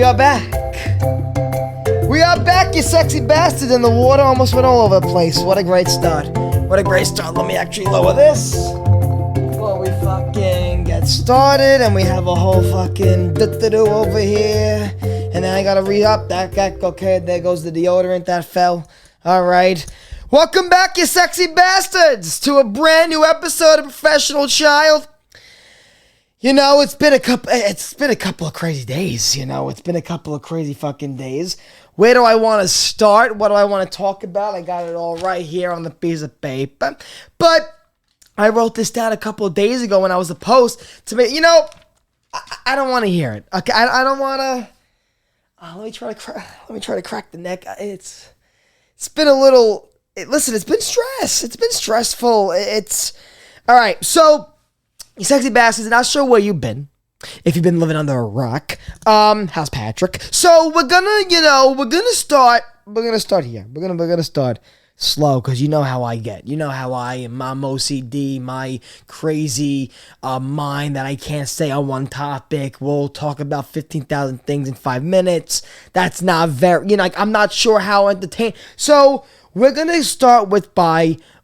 are back. We are back, you sexy bastard, and the water almost went all over the place. What a great start. What a great start. Let me actually lower this before we fucking get started, and we have a whole fucking do over here. And then I gotta re-up that. Okay, there goes the deodorant that fell. Alright. Welcome back, you sexy bastards, to a brand new episode of Professional Child. You know, it's been a couple of crazy days, you know. It's been a couple of crazy fucking days. Where do I want to start? What do I want to talk about? I got it all right here on the piece of paper. But I wrote this down a couple of days ago when I was supposed to make, you know, I don't want to hear it. Okay, I don't want to. Let me try to crack the neck. It's been a little. Listen, it's been stress. It's been stressful. All right. So, you sexy bastards, not sure where you've been. If you've been living under a rock. How's Patrick? So we're gonna start here. We're gonna start slow, because you know how I get. You know how I am. I'm OCD, my crazy mind that I can't stay on one topic. We'll talk about 15,000 things in 5 minutes. That's not very, I'm not sure how entertaining. So we're gonna start with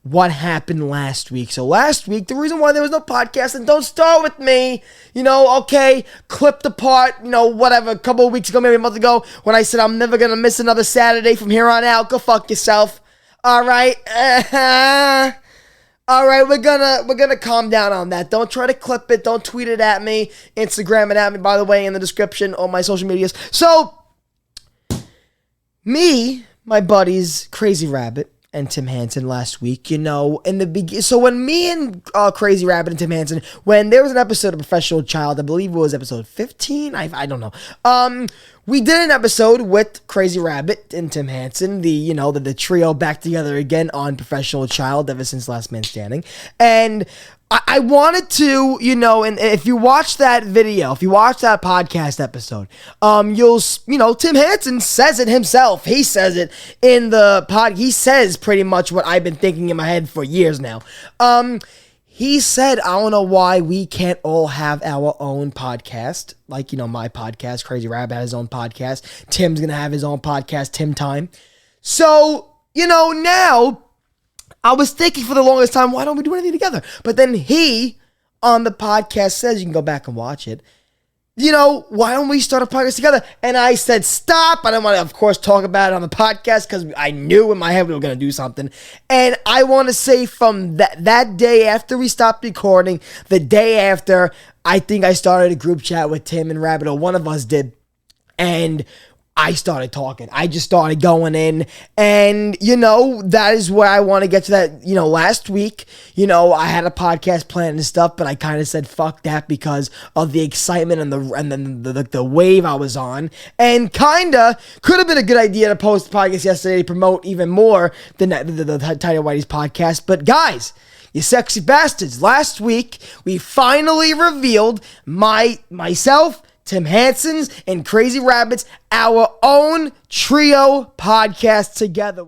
what happened last week. So last week, the reason why there was no podcast, and don't start with me, okay, clip the part, whatever, a couple of weeks ago, maybe a month ago, when I said I'm never gonna miss another Saturday from here on out. Go fuck yourself. Alright? Alright, we're gonna calm down on that. Don't try to clip it, don't tweet it at me, Instagram it at me, by the way, in the description, on my social medias. So, me, my buddies, Crazy Rabbit, and Tim Hansen last week, in the beginning. So when me and Crazy Rabbit and Tim Hansen, when there was an episode of Professional Child, I believe it was episode 15, I don't know. We did an episode with Crazy Rabbit and Tim Hansen, the trio back together again on Professional Child ever since Last Man Standing. And I wanted to, and if you watch that video, if you watch that podcast episode, Tim Hansen says it himself. He says it in the pod. He says pretty much what I've been thinking in my head for years now. He said, I don't know why we can't all have our own podcast. Like, my podcast, Crazy Rabbit has his own podcast. Tim's going to have his own podcast, Tim Time. So, now I was thinking for the longest time, why don't we do anything together? But then he, on the podcast, says, you can go back and watch it, why don't we start a podcast together? And I said, stop. I don't want to, of course, talk about it on the podcast, because I knew in my head we were going to do something. And I want to say from that day after we stopped recording, the day after, I think I started a group chat with Tim and Rabbit, or one of us did. And I started talking. I just started going in, and, that is where I want to get to that. Last week, I had a podcast planned and stuff, but I kind of said, fuck that, because of the excitement and the wave I was on, and kind of could have been a good idea to post the podcast yesterday to promote even more the Tate Whitey's podcast. But guys, you sexy bastards, last week, we finally revealed myself, Tim Hansen's, and Crazy Rabbit's, our own trio podcast together.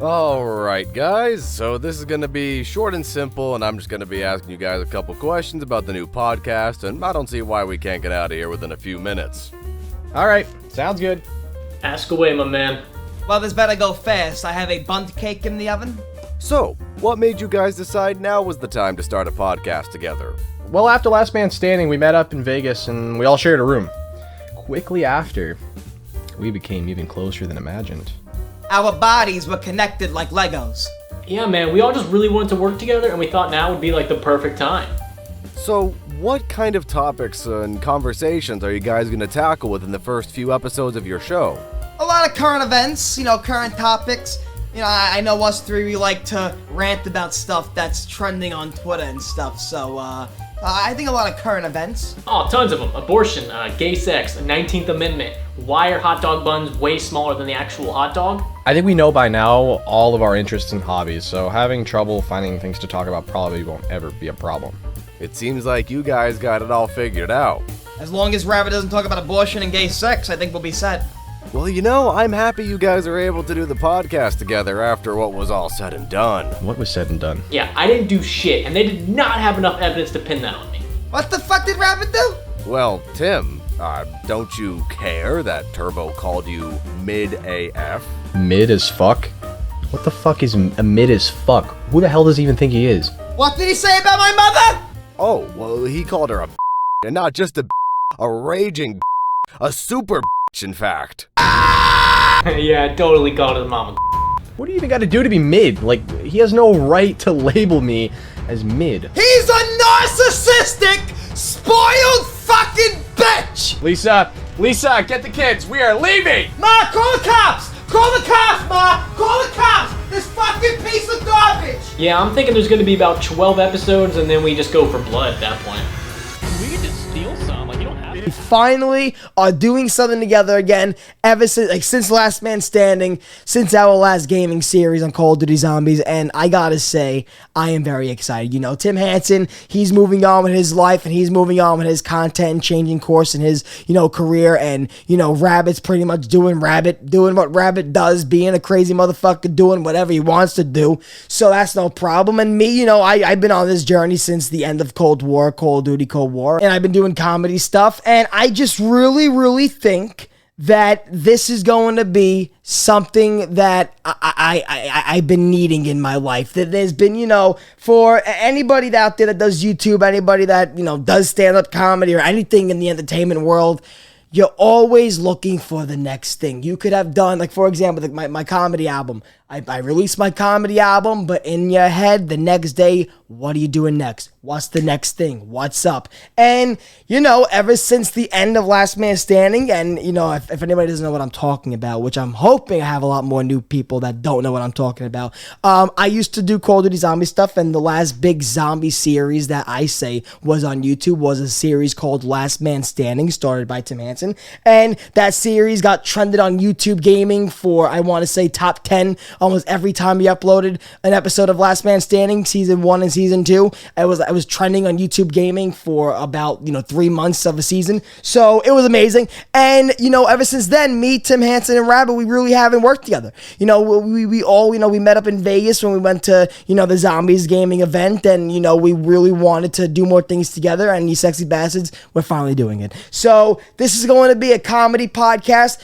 Alright guys, so this is going to be short and simple, and I'm just going to be asking you guys a couple questions about the new podcast, and I don't see why we can't get out of here within a few minutes. Alright, sounds good. Ask away, my man. Well, this better go fast. I have a bundt cake in the oven. So, what made you guys decide now was the time to start a podcast together? Well, after Last Man Standing, we met up in Vegas and we all shared a room. Quickly after, we became even closer than imagined. Our bodies were connected like Legos. Yeah, man, we all just really wanted to work together, and we thought now would be like the perfect time. So, what kind of topics and conversations are you guys going to tackle within the first few episodes of your show? A lot of current events, current topics. I know us three, we like to rant about stuff that's trending on Twitter and stuff, so, I think a lot of current events. Oh, tons of them. Abortion, gay sex, 19th Amendment. Why are hot dog buns way smaller than the actual hot dog? I think we know by now all of our interests and hobbies, so having trouble finding things to talk about probably won't ever be a problem. It seems like you guys got it all figured out. As long as Rabbit doesn't talk about abortion and gay sex, I think we'll be set. Well, I'm happy you guys are able to do the podcast together after what was all said and done. What was said and done? Yeah, I didn't do shit, and they did not have enough evidence to pin that on me. What the fuck did Rabbit do? Well, Tim, Don't you care that Turbo called you mid AF? Mid as fuck? What the fuck is a mid as fuck? Who the hell does he even think he is? What did he say about my mother? Oh, well, he called her a and not just a raging a super in fact. Yeah, totally called his mama. What do you even got to do to be mid? Like, he has no right to label me as mid. He's a narcissistic, spoiled fucking bitch! Lisa, get the kids. We are leaving. Ma, call the cops! Call the cops, Ma! Call the cops! This fucking piece of garbage! Yeah, I'm thinking there's gonna be about 12 episodes, and then we just go for blood at that point. We can just steal some. Like, you don't have to. We finally are doing something together again ever since Last Man Standing, since our last gaming series on Call of Duty Zombies, and I gotta say, I am very excited. You know, Tim Hansen, he's moving on with his life, and he's moving on with his content, changing course in his, career, and, Rabbit's pretty much doing what Rabbit does, being a crazy motherfucker, doing whatever he wants to do, so that's no problem. And me, I've been on this journey since the end of Cold War, Call of Duty Cold War, and I've been doing comedy stuff, and I just really, really think that this is going to be something that I've been needing in my life. That there's been, for anybody out there that does YouTube, anybody that, does stand-up comedy or anything in the entertainment world, you're always looking for the next thing. You could have done, like, for example, my comedy album. I released my comedy album, but in your head, the next day, what are you doing next? What's the next thing? What's up? And, ever since the end of Last Man Standing, and, if anybody doesn't know what I'm talking about, which I'm hoping I have a lot more new people that don't know what I'm talking about, I used to do Call of Duty Zombie stuff, and the last big zombie series that I say was on YouTube was a series called Last Man Standing, started by Tim Hansen, and that series got trended on YouTube Gaming for, I want to say, top 10 almost every time he uploaded an episode of Last Man Standing, season 1 and season 2. I was trending on YouTube Gaming for about 3 months of a season, so it was amazing. And ever since then, me, Tim Hansen, and Rabbit, we really haven't worked together. We all we met up in Vegas when we went to the Zombies gaming event, and we really wanted to do more things together. And you sexy bastards, we're finally doing it. So this is going to be a comedy podcast.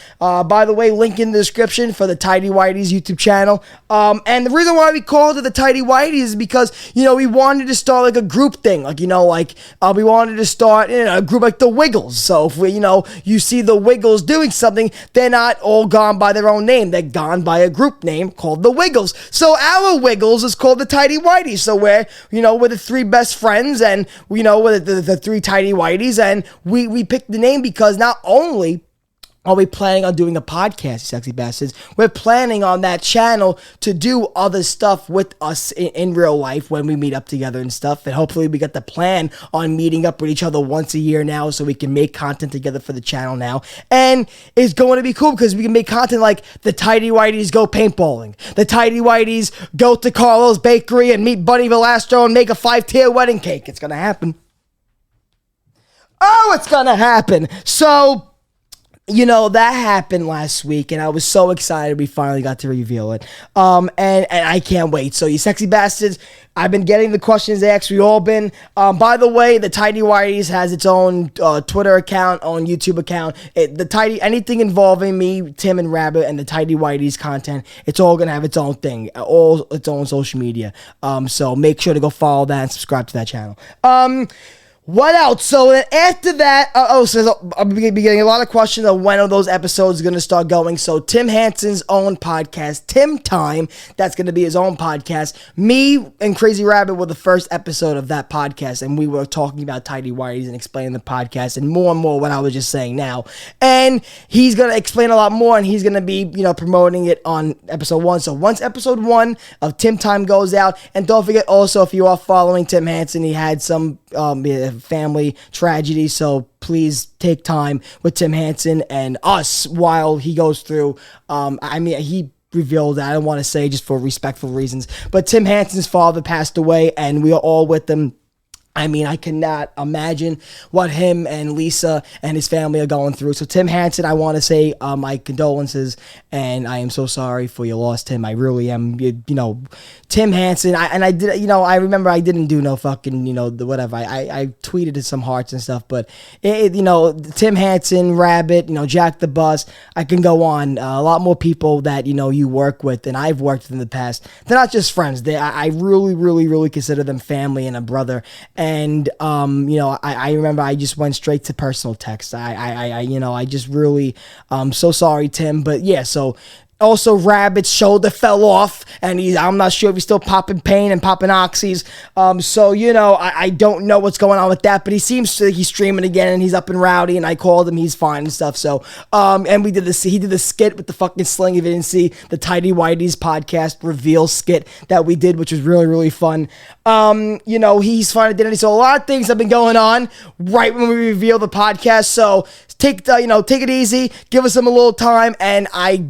By the way, link in the description for the Tidy Whitey's YouTube channel. And the reason why we called it the Tidy Whitey is because, we wanted to start like a group thing. Like, we wanted to start a group like the Wiggles. So if you see the Wiggles doing something, they're not all gone by their own name. They're gone by a group name called the Wiggles. So our Wiggles is called the Tidy Whitey. So we're the three best friends, and we're the three Tidy Whiteys, and we picked the name because not only are we planning on doing a podcast, you sexy bastards, we're planning on that channel to do other stuff with us in real life when we meet up together and stuff. And hopefully we get the plan on meeting up with each other once a year now, so we can make content together for the channel now. And it's going to be cool because we can make content like the Tidy Whiteys go paintballing, the Tidy Whiteys go to Carlo's Bakery and meet Buddy Velastro and make a 5-tier wedding cake. It's going to happen. Oh, it's going to happen. So that happened last week, and I was so excited we finally got to reveal it. And I can't wait. So, you sexy bastards, I've been getting the questions asked. We all been. By the way, the Tidy Whiteys has its own Twitter account, own YouTube account. Anything involving me, Tim, and Rabbit, and the Tidy Whiteys content, it's all gonna have its own thing, all its own social media. So make sure to go follow that and subscribe to that channel. What else? So then after that, so I'll be getting a lot of questions on when are those episodes going to start going. So Tim Hansen's own podcast, Tim Time, that's going to be his own podcast. Me and Crazy Rabbit were the first episode of that podcast, and we were talking about Tidy Whiteys and explaining the podcast and more what I was just saying now. And he's going to explain a lot more, and he's going to be, promoting it on episode 1. So once episode 1 of Tim Time goes out, and don't forget also, if you are following Tim Hansen, he had some family tragedy, so please take time with Tim Hansen and us while he goes through. He revealed that, I don't want to say just for respectful reasons, but Tim Hansen's father passed away, and we are all with him I mean, I cannot imagine what him and Lisa and his family are going through. So, Tim Hansen, I want to say my condolences, and I am so sorry for your loss, Tim. I really am. You know, Tim Hansen, I did, you know, I remember I didn't do no fucking, you know, the whatever. I tweeted some hearts and stuff, but, you know, Tim Hansen, Rabbit, you know, Jack the Bus, I can go on. A lot more people that, you know, you work with and I've worked with in the past. They're not just friends. I really, really, really consider them family and a brother. And, you know, I remember I just went straight to personal text. You know, I just really, so sorry, Tim. But yeah, so also Rabbit's shoulder fell off and I'm not sure if he's still popping pain and popping oxys. So, you know, I don't know what's going on with that, but he seems to, he's streaming again and he's up and rowdy and I called him, he's fine and stuff. So, and he did the skit with the fucking sling. If you didn't see the Tidy Whitey's podcast reveal skit that we did, which was really, really fun. You know, he's fine at it. So a lot of things have been going on right when we reveal the podcast. So take it easy, give us some a little time, and I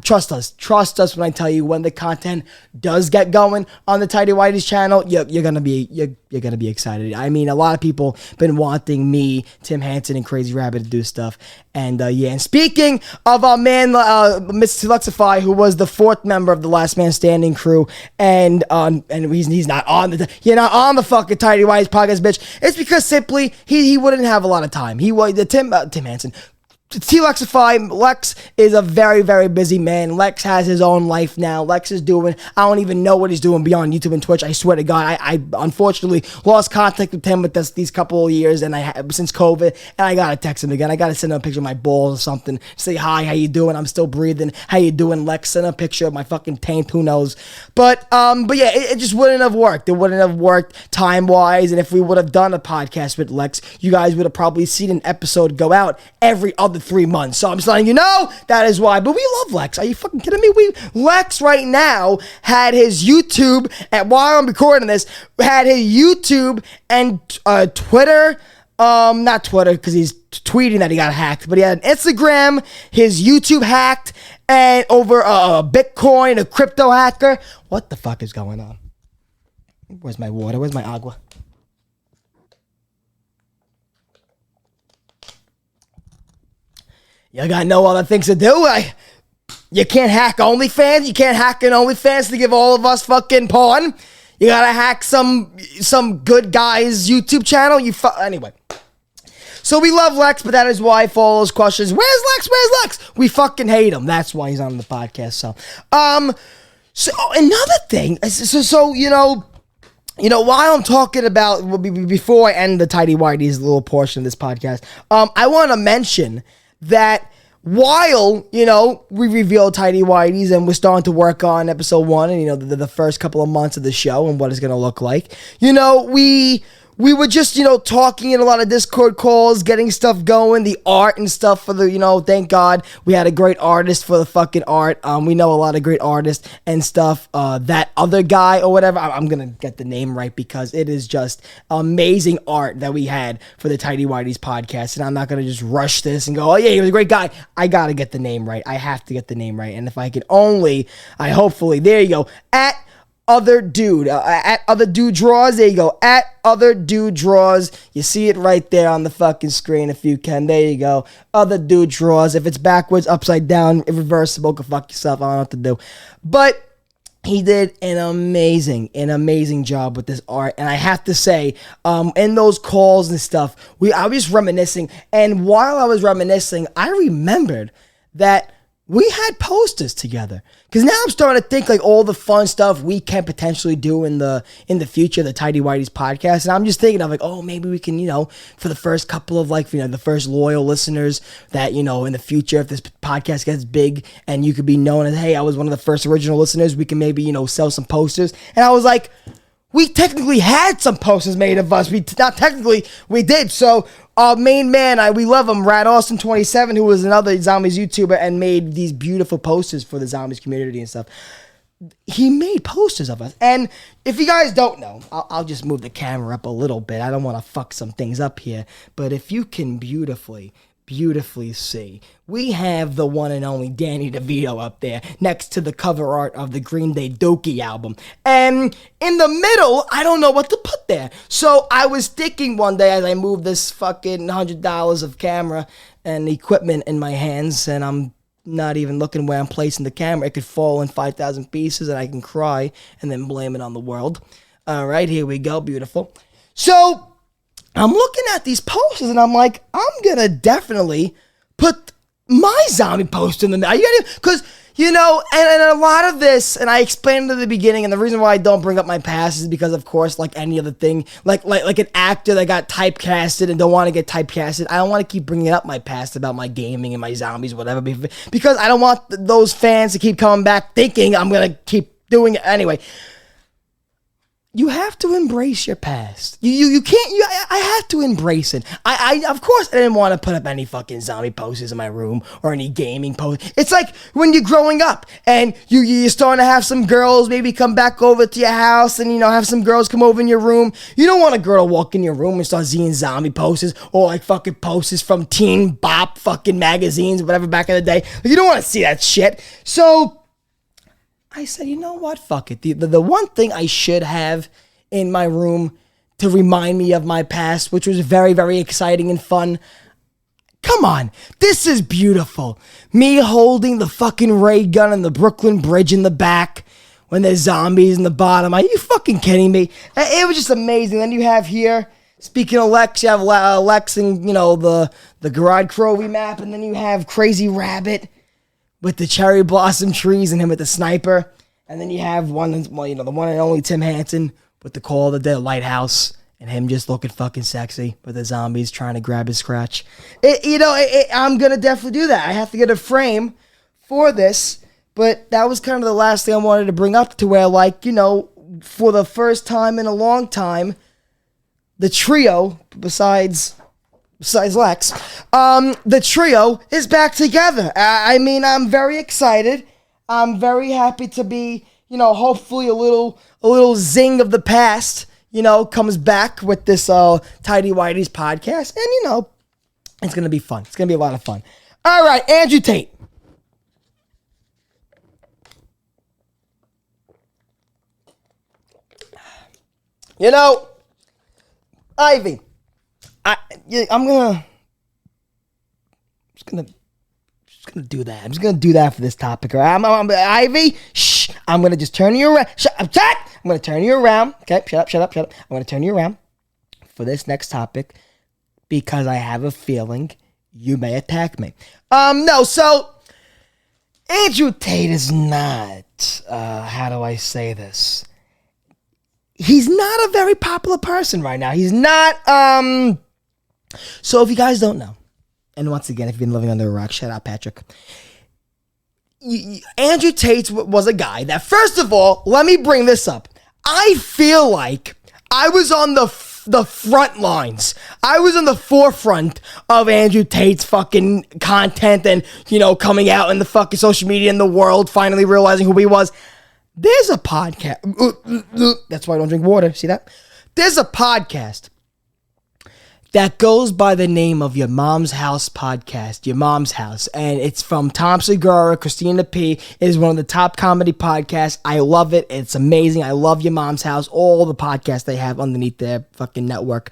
trust us when I tell you when the content does get going on the Tidy Whitey's channel, you're gonna be excited. I mean, a lot of people been wanting me, Tim Hansen, and Crazy Rabbit to do stuff, and yeah. And speaking of our man, Mr. Luxify, who was the fourth member of the Last Man Standing crew, and he's not on the fucking Tidy Whitey's podcast, bitch. It's because simply he wouldn't have a lot of time. He was Tim Hansen. T-Lexify, Lex is a very, very busy man. Lex has his own life now. Lex is doing, I don't even know what he's doing beyond YouTube and Twitch. I swear to God, I unfortunately lost contact with him with these couple of years and since COVID, and I gotta text him again. I gotta send him a picture of my balls or something. Say, hi, how you doing? I'm still breathing. How you doing, Lex? Send a picture of my fucking taint, who knows? But yeah, it just wouldn't have worked. It wouldn't have worked time-wise, and if we would have done a podcast with Lex, you guys would have probably seen an episode go out every other 3 months. So I'm just letting you know that is why. But we love Lex. Are you fucking kidding me? Lex right now had his YouTube, and while I'm recording this, had his YouTube and Twitter. Not Twitter because he's tweeting that he got hacked, but he had an Instagram, his YouTube hacked, and over a Bitcoin, a crypto hacker. What the fuck is going on? Where's my water? Where's my agua? You got no other things to do. You can't hack OnlyFans. You can't hack an OnlyFans to give all of us fucking porn. You gotta hack some good guy's YouTube channel. Anyway. So we love Lex, but that is why for all those questions, where's Lex? Where's Lex? We fucking hate him. That's why he's on the podcast. So another thing. So you know, while I'm talking about, before I end the Tidy Whitey's little portion of this podcast, I want to mention that while, you know, we revealed Tidy Whitey's and we're starting to work on episode 1 and, you know, the first couple of months of the show and what it's going to look like, you know, we were just, you know, talking in a lot of Discord calls, getting stuff going, the art and stuff for the, you know, thank God we had a great artist for the fucking art. We know a lot of great artists and stuff. That other guy or whatever, I'm going to get the name right because it is just amazing art that we had for the Tidy Whitey's podcast. And I'm not going to just rush this and go, oh yeah, he was a great guy. I got to get the name right. I have to get the name right. And if I can only, hopefully, there you go, at Other Dude Draws. There you go. At Other Dude Draws. You see it right there on the fucking screen if you can. There you go. Other Dude Draws. If it's backwards, upside down, irreversible, go fuck yourself. I don't know what to do. But he did an amazing job with this art. And I have to say, in those calls and stuff, I was reminiscing. And while I was reminiscing, I remembered that we had posters together. Because now I'm starting to think like all the fun stuff we can potentially do in the future, the Tidy Whitey's podcast. And I'm just thinking of like, oh, maybe we can, you know, for the first couple of like, you know, the first loyal listeners that, you know, in the future, if this podcast gets big and you could be known as, hey, I was one of the first original listeners, we can maybe, you know, sell some posters. And I was like, we technically had some posters made of us. We did. So our main man, we love him, Rat Austin 27, who was another Zombies YouTuber and made these beautiful posters for the Zombies community and stuff. He made posters of us. And if you guys don't know, I'll just move the camera up a little bit. I don't want to fuck some things up here. But if you can beautifully beautifully see, we have the one and only Danny DeVito up there next to the cover art of the Green Day Doki album. And in the middle, I don't know what to put there. So I was thinking one day as I moved this fucking $100 of camera and equipment in my hands, and I'm not even looking where I'm placing the camera. It could fall in 5,000 pieces and I can cry and then blame it on the world. All right, here we go. Beautiful. So I'm looking at these posters and I'm like, I'm going to definitely put my zombie poster in the middle. Because, and a lot of this, and I explained at the beginning, and the reason why I don't bring up my past is because, of course, like any other thing, like an actor that got typecasted and don't want to get typecasted, I don't want to keep bringing up my past about my gaming and my zombies, whatever, because I don't want those fans to keep coming back thinking I'm going to keep doing it anyway. You have to embrace your past. You can't. I have to embrace it. I of course I didn't want to put up any fucking zombie posters in my room or any gaming posters. It's like when you're growing up and you're starting to have some girls maybe come back over to your house and have some girls come over in your room. You don't want a girl to walk in your room and start seeing zombie posters or like fucking posters from Teen Bop fucking magazines or whatever back in the day. You don't want to see that shit. So I said, you know what? Fuck it. The one thing I should have in my room to remind me of my past, which was very, very exciting and fun. Come on. This is beautiful. Me holding the fucking ray gun and the Brooklyn Bridge in the back when there's zombies in the bottom. Are you fucking kidding me? It was just amazing. Then you have here, speaking of Lex, you have Lex and, the Garage Crowley map. And then you have Crazy Rabbit with the cherry blossom trees and him with the sniper. And then you have the one and only Tim Hansen with the Call of the Dead Lighthouse and him just looking fucking sexy with the zombies trying to grab his scratch. I'm going to definitely do that. I have to get a frame for this, but that was kind of the last thing I wanted to bring up to where, for the first time in a long time, the trio, besides Lex, the trio is back together. I'm very excited. I'm very happy to be, hopefully a little zing of the past, comes back with this Tidy Whitey's podcast. And, it's going to be fun. It's going to be a lot of fun. All right, Andrew Tate. Ivy. I'm just gonna do that. I'm just gonna do that for this topic. All right? Ivy. Shh. I'm gonna just turn you around. Shut up. I'm gonna turn you around. Okay. Shut up. I'm gonna turn you around for this next topic because I have a feeling you may attack me. No. So Andrew Tate is not. How do I say this? He's not a very popular person right now. He's not. So if you guys don't know, and once again, if you've been living under a rock, shout out Patrick. Andrew Tate was a guy that, first of all, let me bring this up. I feel like I was on the front lines. I was on the forefront of Andrew Tate's fucking content and, coming out in the fucking social media in the world, finally realizing who he was. There's a podcast. That's why I don't drink water. See that? There's a podcast that goes by the name of Your Mom's House podcast, Your Mom's House. And it's from Tom Segura, Christina P. It is one of the top comedy podcasts. I love it. It's amazing. I love Your Mom's House. All the podcasts they have underneath their fucking network.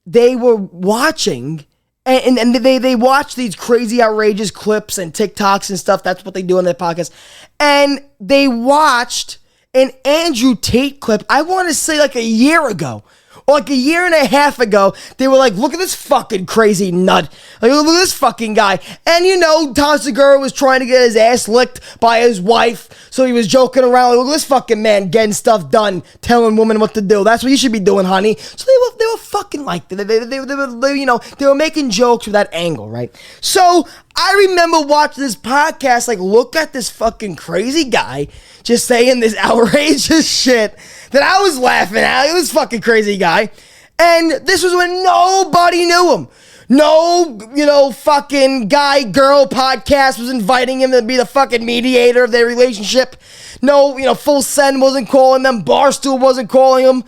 They were watching, and they watch these crazy, outrageous clips and TikToks and stuff. That's what they do on their podcast. And they watched an Andrew Tate clip, I want to say like a year ago. Or like a year and a half ago, they were like, look at this fucking crazy nut. Like, look at this fucking guy. And Tom Segura was trying to get his ass licked by his wife. So he was joking around. Like, look at this fucking man getting stuff done, telling women what to do. That's what you should be doing, honey. So they were fucking like, they were making jokes with that angle, right? So I remember watching this podcast, like, look at this fucking crazy guy just saying this outrageous shit that I was laughing at. Look at this fucking crazy guy. And this was when nobody knew him. No, fucking guy-girl podcast was inviting him to be the fucking mediator of their relationship. No, Full Send wasn't calling them. Barstool wasn't calling him.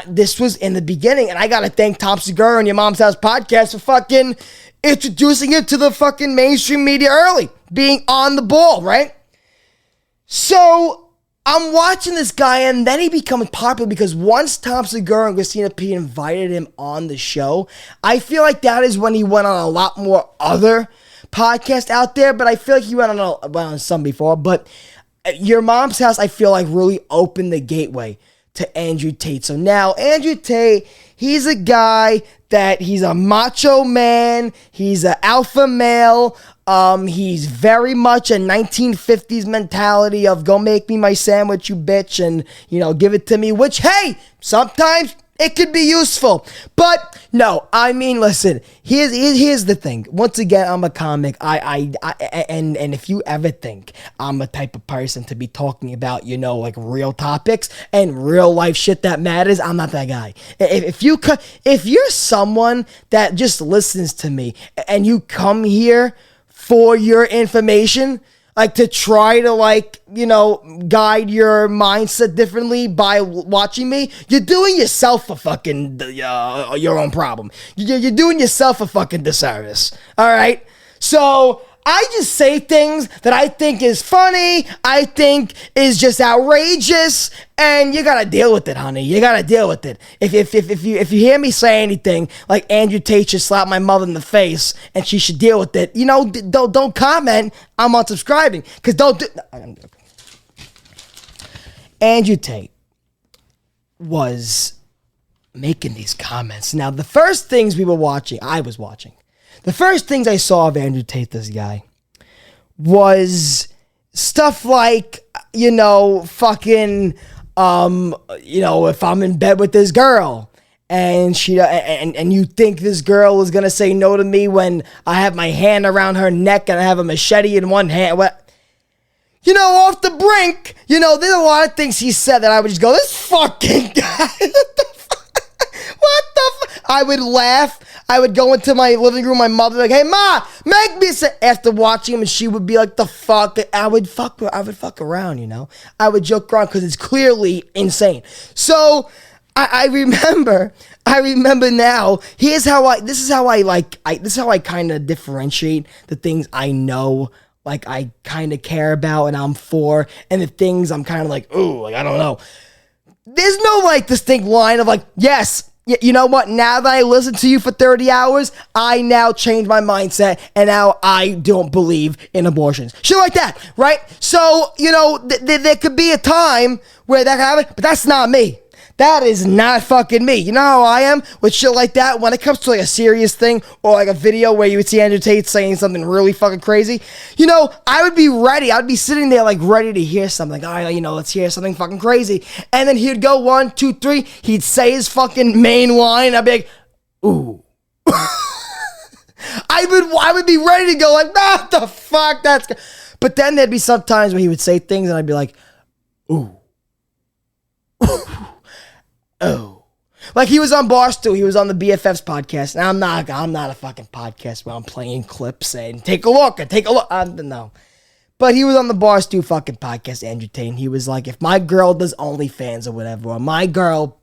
This was in the beginning, and I gotta thank Tom Segura and Your Mom's House podcast for fucking introducing it to the fucking mainstream media early, being on the ball, right? So I'm watching this guy, and then he becomes popular because once Tom Segura and Christina P invited him on the show, I feel like that is when he went on a lot more other podcasts out there, but I feel like he went on some before. But Your Mom's House, I feel like, really opened the gateway to Andrew Tate. So now Andrew Tate, he's a guy that he's a macho man, he's an alpha male. He's very much a 1950s mentality of go make me my sandwich, you bitch, and, give it to me, which, hey, sometimes it could be useful. But no, I mean, listen, here's the thing. Once again, I'm a comic. And if you ever think I'm the type of person to be talking about, like real topics and real life shit that matters, I'm not that guy. If you're someone that just listens to me and you come here for your information, like to try to guide your mindset differently by watching me, you're doing yourself a fucking your own problem. You're doing yourself a fucking disservice. All right, so I just say things that I think is funny, I think is just outrageous, and you gotta deal with it, honey. You gotta deal with it. If you hear me say anything like Andrew Tate should slap my mother in the face and she should deal with it, don't comment. I'm unsubscribing because Andrew Tate was making these comments. Now, the first things I was watching. The first things I saw of Andrew Tate, this guy, was stuff like, fucking, if I'm in bed with this girl and she and you think this girl is gonna say no to me when I have my hand around her neck and I have a machete in one hand. Off the brink, there's a lot of things he said that I would just go, this fucking guy, what the fuck? I would laugh. I would go into my living room, my mother like, hey, Ma, make me say, after watching him, and she would be like, the fuck? I would fuck around, I would joke around because it's clearly insane. So I remember now, this is how I kind of differentiate the things I know, like I kind of care about and I'm for, and the things I'm kind of like, ooh, I don't know. There's no distinct line of yes, you know what? Now that I listened to you for 30 hours, I now change my mindset, and now I don't believe in abortions. Shit like that, right? So, there could be a time where that happened, but that's not me. That is not fucking me. You know how I am with shit like that? When it comes to a serious thing or a video where you would see Andrew Tate saying something really fucking crazy, I would be ready. I'd be sitting there ready to hear something. All right, let's hear something fucking crazy. And then he'd go 1, 2, 3. He'd say his fucking main line. I'd be like, ooh. I would be ready to go what the fuck? But then there'd be some times where he would say things and I'd be like, ooh. Oh, he was on Barstool. He was on the BFFs podcast, and I'm not a fucking podcast where I'm playing clips and take a look. No, but he was on the Barstool fucking podcast, Andrew Tate. And he was like, if my girl does OnlyFans or whatever, or my girl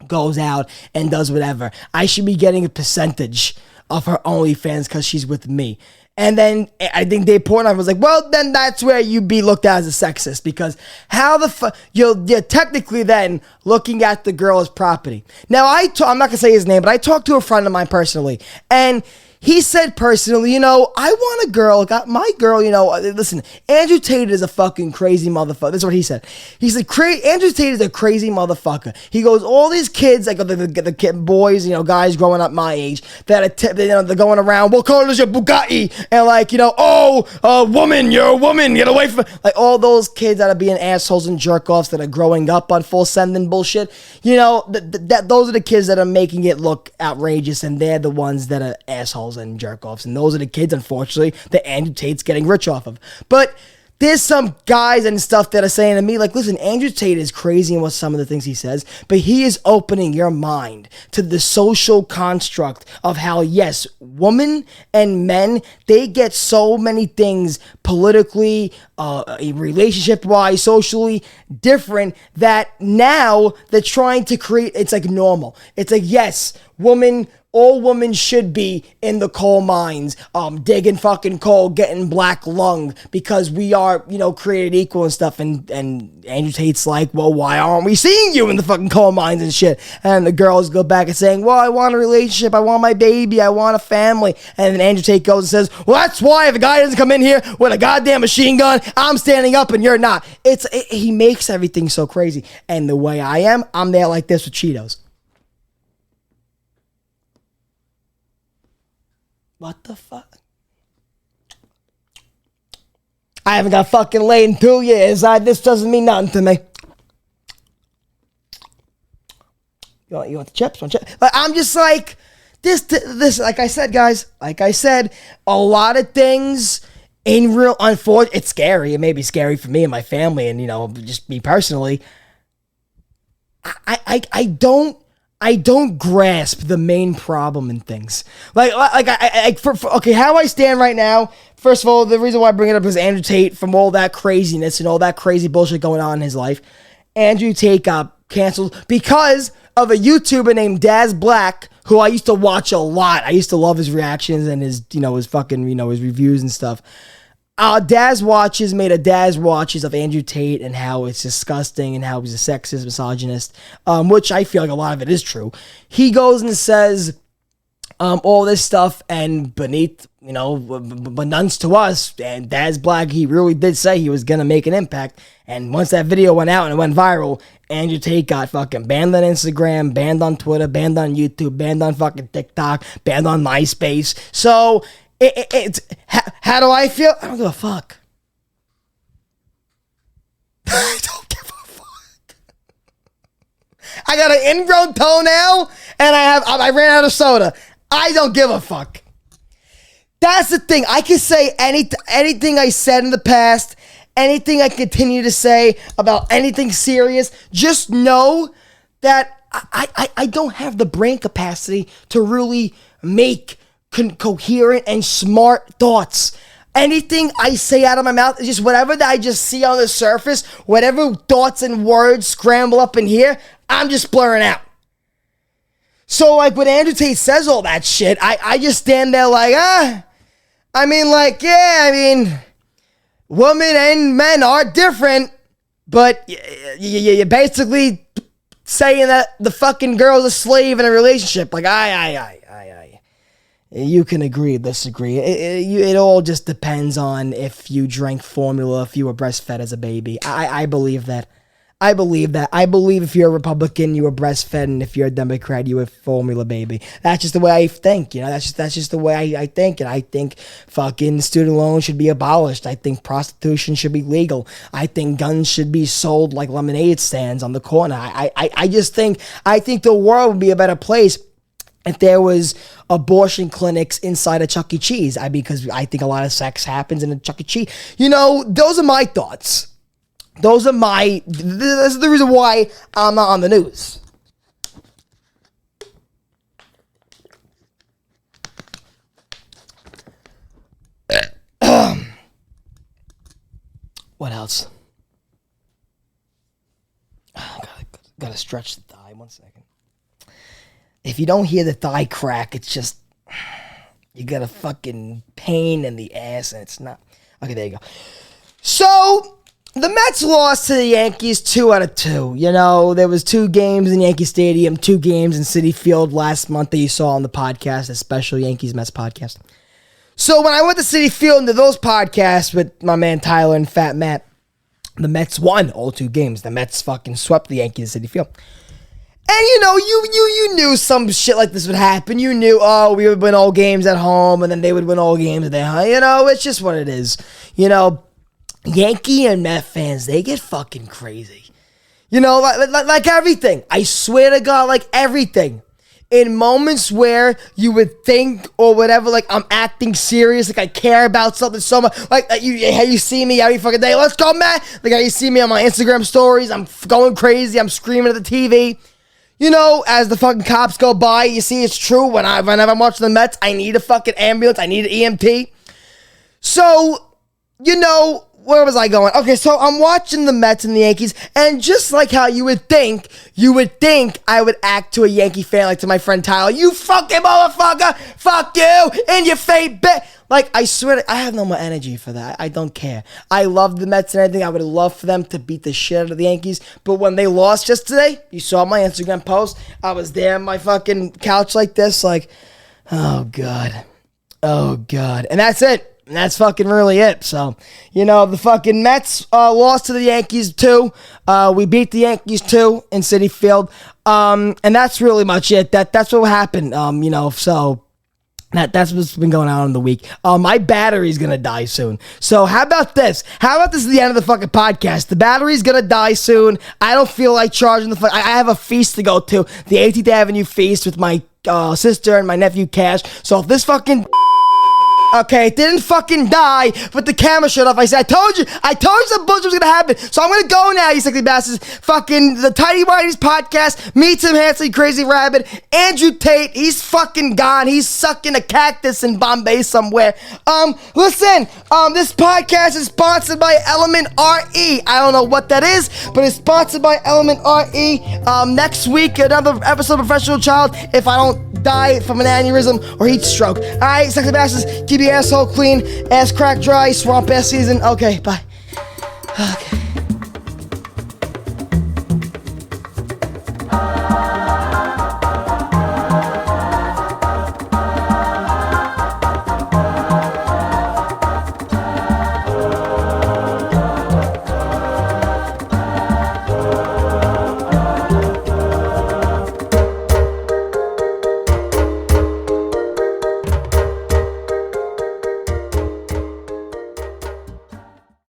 goes out and does whatever, I should be getting a percentage of her OnlyFans because she's with me. And then I think Dave Portnoy was like, well, then that's where you'd be looked at as a sexist, because how the fuck, you're technically then looking at the girl as property. Now, I'm not going to say his name, but I talked to a friend of mine personally, and he said personally, I want a girl, my girl, listen, Andrew Tate is a fucking crazy motherfucker. That's what he said. He said, Andrew Tate is a crazy motherfucker. He goes, all these kids, the kid boys, guys growing up my age, that they're going around, what color is your Bugatti? And woman, you're a woman, get away from, all those kids that are being assholes and jerk-offs that are growing up on full sending bullshit, those are the kids that are making it look outrageous, and they're the ones that are assholes and jerk-offs, and those are the kids, unfortunately, that Andrew Tate's getting rich off of. But there's some guys and stuff that are saying to me, listen, Andrew Tate is crazy in what some of the things he says, but he is opening your mind to the social construct of how, yes, women and men, they get so many things politically, relationship-wise, socially different, that now they're trying to create, it's normal. It's yes, woman all women should be in the coal mines, digging fucking coal, getting black lung, because we are, created equal and stuff. And Andrew Tate's like, well, why aren't we seeing you in the fucking coal mines and shit? And the girls go back and saying, well, I want a relationship, I want my baby, I want a family. And then Andrew Tate goes and says, well, that's why if a guy doesn't come in here with a goddamn machine gun, I'm standing up and you're not. He makes everything so crazy. And the way I am, I'm there like this with Cheetos. What the fuck? I haven't got fucking laid in 2 years. This doesn't mean nothing to me. You want the chips? But I'm just like, this, like I said, guys, a lot of things in real, unfortunately, it's scary. It may be scary for me and my family and, just me personally. I don't grasp the main problem in things. Okay, how I stand right now, first of all, the reason why I bring it up is Andrew Tate, from all that craziness and all that crazy bullshit going on in his life. Andrew Tate got canceled because of a YouTuber named Daz Black, who I used to watch a lot. I used to love his reactions and his, his fucking, his reviews and stuff. Daz made a Daz Watches of Andrew Tate and how it's disgusting and how he's a sexist, misogynist, which I feel like a lot of it is true. He goes and says all this stuff, and unbeknownst to us, and Daz Black, he really did say he was going to make an impact. And once that video went out and it went viral, Andrew Tate got fucking banned on Instagram, banned on Twitter, banned on YouTube, banned on fucking TikTok, banned on MySpace. So how do I feel? I don't give a fuck. I don't give a fuck. I got an ingrown toenail and I ran out of soda. I don't give a fuck. That's the thing. I can say anything I said in the past, anything I continue to say about anything serious. Just know that I don't have the brain capacity to really make coherent and smart thoughts. Anything I say out of my mouth is just whatever that I just see on the surface, whatever thoughts and words scramble up in here, I'm just blurring out. So like when Andrew Tate says all that shit, I just stand there like, women and men are different, but you're basically saying that the fucking girl's a slave in a relationship. Like, you can agree, disagree. It all just depends on if you drank formula, if you were breastfed as a baby. I believe that. I believe if you're a Republican, you were breastfed, and if you're a Democrat, you were formula baby. That's just the way I think, That's just the way I think, and I think fucking student loans should be abolished. I think prostitution should be legal. I think guns should be sold like lemonade stands on the corner. I think the world would be a better place if there was abortion clinics inside a Chuck E. Cheese. Because I think a lot of sex happens in a Chuck E. Cheese. Those are my thoughts. This is the reason why I'm not on the news. What else? Gotta stretch the thigh. 1 second. If you don't hear the thigh crack, it's just, you got a fucking pain in the ass and it's not. Okay, there you go. So, the Mets lost to the Yankees 2 out of 2. There was 2 games in Yankee Stadium, 2 games in Citi Field last month that you saw on the podcast, a special Yankees-Mets podcast. So, when I went to Citi Field into those podcasts with my man Tyler and Fat Matt, the Mets won all 2 games. The Mets fucking swept the Yankees at Citi Field. And you knew some shit like this would happen. You knew, we would win all games at home, and then they would win all games at their home. It's just what it is. Yankee and Met fans, they get fucking crazy. Like everything. I swear to God, like everything. In moments where you would think or whatever, like I'm acting serious, like I care about something so much, like you see me every fucking day, let's go, Matt. Like how you see me on my Instagram stories, I'm going crazy, I'm screaming at the TV. As the fucking cops go by, you see it's true. Whenever I'm watching the Mets, I need a fucking ambulance. I need an EMT. So, where was I going? Okay, so I'm watching the Mets and the Yankees, and just like how you would think I would act to a Yankee fan, like to my friend Tyler. You fucking motherfucker! Fuck you! In your face, bitch! Like, I swear, I have no more energy for that. I don't care. I love the Mets and everything. I would love for them to beat the shit out of the Yankees. But when they lost just today, you saw my Instagram post. I was there on my fucking couch like this, like, oh, God. Oh, God. And that's it. And that's fucking really it. So, the fucking Mets lost to the Yankees, too. We beat the Yankees, too, in Citi Field. And that's really much it. That's what happened, so... That's what's been going on in the week. My battery's gonna die soon. So how about this? How about this is the end of the fucking podcast? The battery's gonna die soon. I don't feel like charging the I have a feast to go to. The 18th Avenue feast with my sister and my nephew Cash. So if this fucking... Okay, it didn't fucking die, but the camera shut off. I said, I told you some bullshit was gonna happen. So I'm gonna go now, you sexy bastards. Fucking the Tidy Whitey's podcast, me, Tim Hansley, Crazy Rabbit, Andrew Tate, he's fucking gone. He's sucking a cactus in Bombay somewhere. Listen, this podcast is sponsored by Element RE. I don't know what that is, but it's sponsored by Element RE. Next week, another episode of Professional Child, if I don't die from an aneurysm or heat stroke. Alright, sexy bastards, keep your asshole clean, ass crack dry, swamp ass season. Okay, bye. Okay.